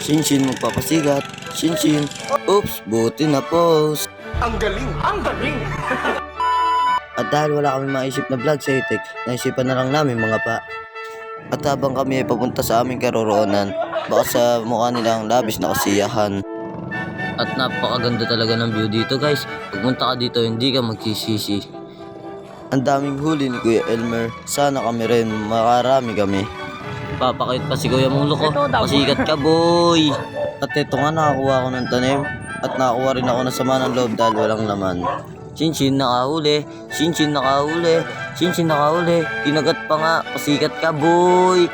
Shinshin magpapasigat. Shinshin. Oops, buti na post. Ang galing! Ang galing! At dahil wala kami maisip na vlog sa itik, naisipan na lang namin mga pa. At habang kami ay papunta sa aming karoroonan, baka sa mukha nilang labis na kasiyahan. At napakaganda talaga ng view dito guys. Pagpunta ka dito hindi ka magsisisi. Ang daming huli ni Kuya Elmer. Sana kami rin, makarami kami. Papakit pa si Kuya Mulo ko. Pasikat ka boy! At ito nga nakakuha ko ng tanim. At nakakuha rin ako ng sama ng loob dahil walang laman. Shinshin nakahuli. Shinshin nakahuli. Shinshin nakahuli. Kinagat pa nga. Pasikat ka boy!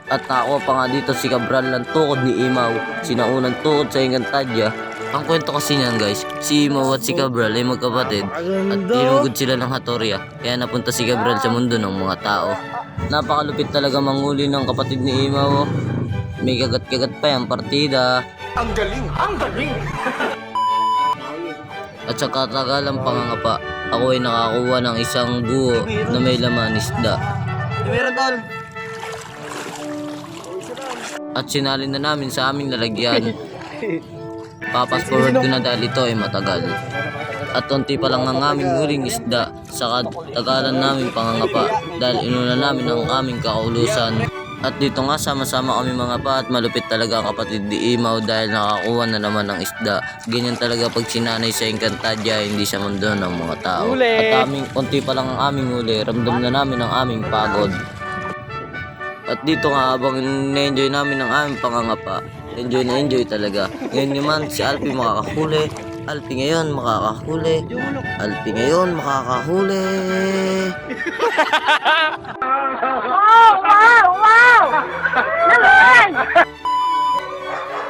At nakakuha pa nga dito si Cabral ng tukod ni Imaw. Sinaunang tukod sa Encantadia. Ang kwento kasi niyan guys, si Imaw at si Cabral ay magkapatid. At tinugod sila ng Hatoria. Kaya napunta si Cabral sa mundo ng mga tao. Napakalupit talaga manghuli ng kapatid ni Imaw. May kagat-kagat pa yung partida. Ang galing! Ang galing! At sa katagalang pangangapa, ako ay nakakuha ng isang buo na may laman isda. Meron tol! At sinalin na namin sa aming lalagyan. Papas forward ko na dahil ito ay matagal. At unti pa lang ang aming huling isda sa katagalan namin pangangapa dahil inuna namin ang aming kaulusan. At dito nga sama-sama kami mga pa at malupit talaga ang kapatid ni Imaw dahil nakakuha na naman ng isda. Ganyan talaga pag sinanay sa Encantadia, hindi sa mundo ng mga tao. At unti pa lang ang aming huli, ramdam na namin ang aming pagod. At dito nga habang na-enjoy namin ang aming pangangapa, enjoy na enjoy talaga. Ngayon naman si Alpi makakahuli. Alpi ngayon makakahuli. Alpi ngayon makakahuli. Wow! Naman!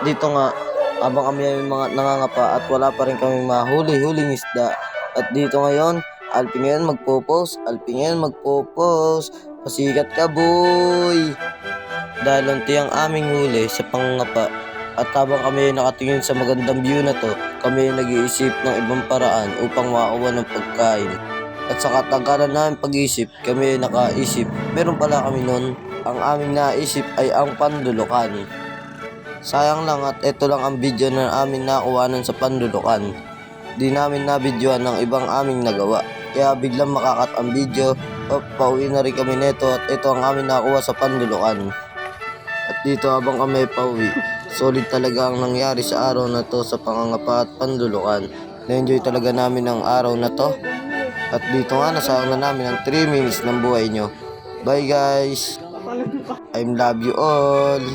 Dito nga habang kami ay mga nangangapa at wala pa rin kami mahuli-huling isda. At dito ngayon, Alpi ngayon magpo-post. Alpi ngayon magpo-post. Pasikat ka boy! Dahil unti ang aming huli sa pangangapa. At habang kami ay nakatingin sa magandang view na to, kami ay nag-iisip ng ibang paraan upang makakuha ng pagkain. At sa katagalan namin pag-isip, kami ay nakaisip, meron pala kami nun, ang aming naisip ay ang pandulukan. Sayang lang at ito lang ang video na aming nakuhanan sa pandulukan. Di namin nabidyoan ng ibang aming nagawa. Kaya biglang makakat ang video, pauwi na rin kami neto at ito ang aming nakuha sa pandulukan. At dito habang kami pauwi, solid talaga ang nangyari sa araw na to sa pangangapa at pandulukan. Na-enjoy talaga namin ang araw na to. At dito nga nasayang na namin ang 3 minutes ng buhay nyo. Bye guys! I love you all!